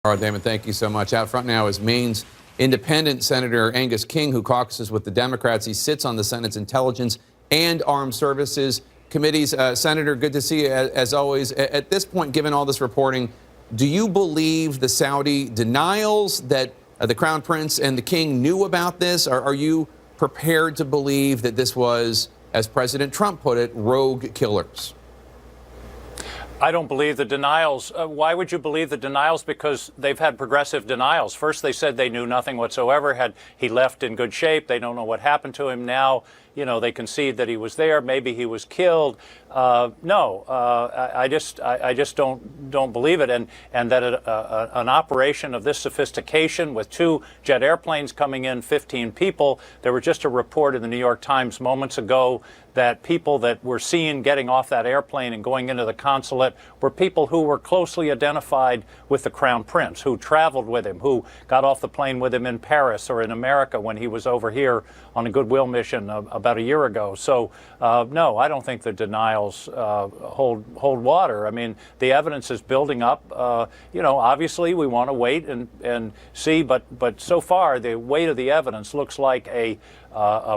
All right, Damon, thank you so much. Out front now is Maine's independent Senator Angus King, who caucuses with the Democrats. He sits on the Senate's Intelligence and Armed Services Committees. Senator, good to see you, as always. At this point, given all this reporting, do you believe the Saudi denials that the Crown Prince and the King knew about this? Are you prepared to believe that this was, as President Trump put it, rogue killers? I don't believe the denials. Why would you believe the denials? Because they've had progressive denials. First, they said they knew nothing whatsoever. He left in good shape. They don't know what happened to him. Now, you know, they concede that he was there. Maybe he was killed. I just don't believe it. And that an operation of this sophistication with 2 jet airplanes coming in, 15 people. There was just a report in the New York Times moments ago that people that were seen getting off that airplane and going into the consulate were people who were closely identified with the Crown Prince, who traveled with him, who got off the plane with him in Paris or in America when he was over here on a goodwill mission about a year ago. So, no, I don't think the denials hold water. I mean, the evidence is building up. You know, obviously we want to wait and see, but so far the weight of the evidence looks like a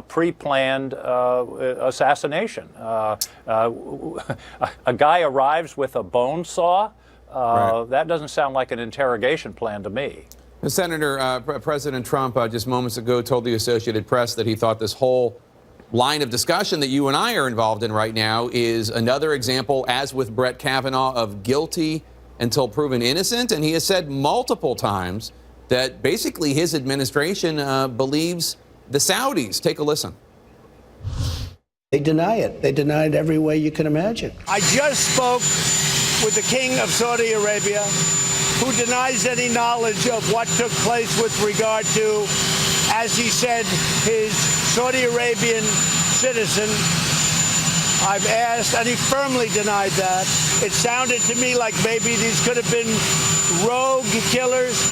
pre-planned assassination. A guy arrives with a bone saw. Right. That doesn't sound like an interrogation plan to me. Senator, President Trump just moments ago told the Associated Press that he thought this whole line of discussion that you and I are involved in right now is another example, as with Brett Kavanaugh, of guilty until proven innocent. And he has said multiple times that basically his administration believes the Saudis. Take a listen. They deny it. They deny it every way you can imagine. I just spoke with the King of Saudi Arabia, who denies any knowledge of what took place with regard to, as he said, his Saudi Arabian citizen. I've asked, and he firmly denied that. It sounded to me like maybe these could have been rogue killers.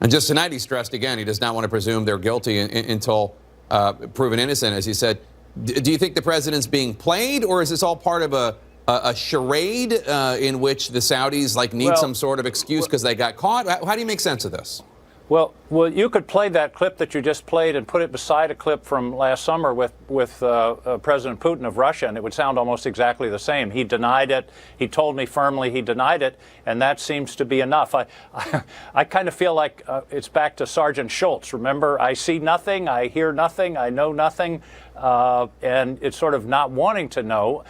And just tonight, he stressed again, he does not want to presume they're guilty until proven innocent, as he said. Do you think the president's being played, or is this all part of a charade in which the Saudis need some sort of excuse because they got caught? How do you make sense of this? Well, you could play that clip that you just played and put it beside a clip from last summer with President Putin of Russia, and it would sound almost exactly the same. He denied it. He told me firmly he denied it, and that seems to be enough. I kind of feel like it's back to Sergeant Schultz. Remember, I see nothing, I hear nothing, I know nothing, and it's sort of not wanting to know.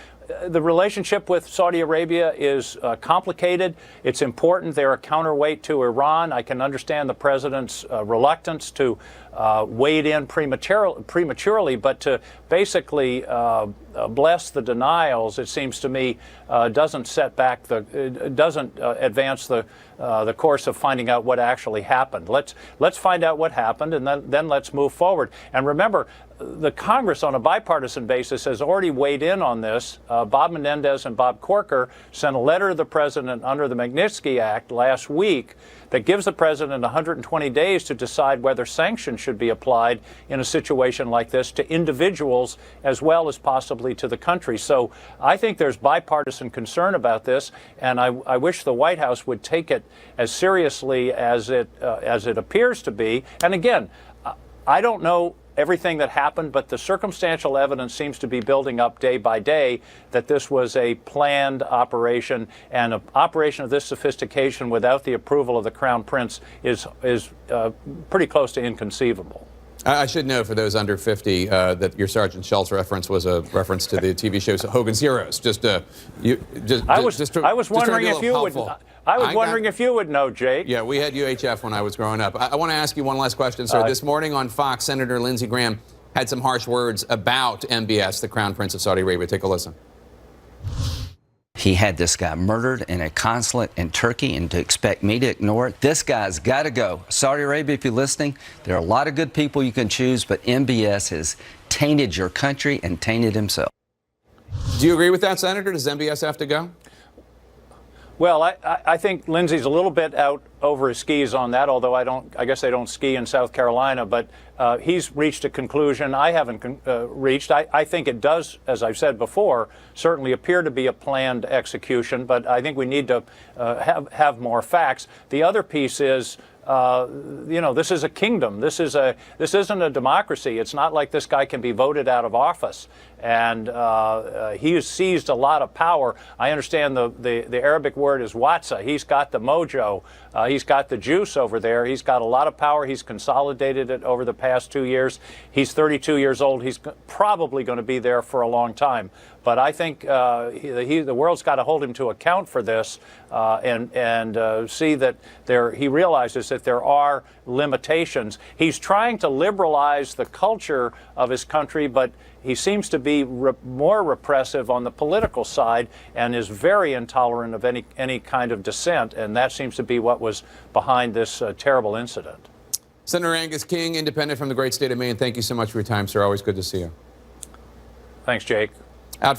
The relationship with Saudi Arabia is complicated. It's important. They're a counterweight to Iran. I can understand the president's reluctance to wade in prematurely, but to basically bless the denials, it seems to me, doesn't advance the course of finding out what actually happened. Let's find out what happened, and then let's move forward. And remember, the Congress, on a bipartisan basis, has already weighed in on this. Bob Menendez and Bob Corker sent a letter to the president under the Magnitsky Act last week that gives the president 120 days to decide whether sanctions should be applied in a situation like this to individuals as well as possibly to the country. So I think there's bipartisan concern about this, and I wish the White House would take it as seriously as it appears to be. And again, I don't know everything that happened, but the circumstantial evidence seems to be building up day by day that this was a planned operation, and an operation of this sophistication without the approval of the Crown Prince is pretty close to inconceivable. I should know for those under 50 that your Sergeant Schultz reference was a reference to the TV show Hogan's Heroes. I was wondering if you would. I was wondering if you would know, Jake. Yeah, we had UHF when I was growing up. I want to ask you one last question, sir. This morning on Fox, Senator Lindsey Graham had some harsh words about MBS, the Crown Prince of Saudi Arabia. Take a listen. He had this guy murdered in a consulate in Turkey, and to expect me to ignore it, this guy's got to go. Saudi Arabia, if you're listening, there are a lot of good people you can choose, but MBS has tainted your country and tainted himself. Do you agree with that, Senator? Does MBS have to go? Well, I think Lindsey's a little bit out over his skis on that, although I guess they don't ski in South Carolina, but he's reached a conclusion I haven't reached. I think it does, as I've said before, certainly appear to be a planned execution, but I think we need to have more facts. The other piece is, this is a kingdom. This isn't a democracy. It's not like this guy can be voted out of office. And he has seized a lot of power. I understand the Arabic word is watsa. He's got the mojo. He's got the juice over there. He's got a lot of power. He's consolidated it over the past 2 years. He's 32 years old. He's probably going to be there for a long time. But I think the world's got to hold him to account for this and see that he realizes that there are limitations. He's trying to liberalize the culture of his country, but he seems to be more repressive on the political side and is very intolerant of any kind of dissent, and that seems to be what was behind this terrible incident. Senator Angus King, independent from the great state of Maine, thank you so much for your time, sir. Always good to see you. Thanks, Jake. Out front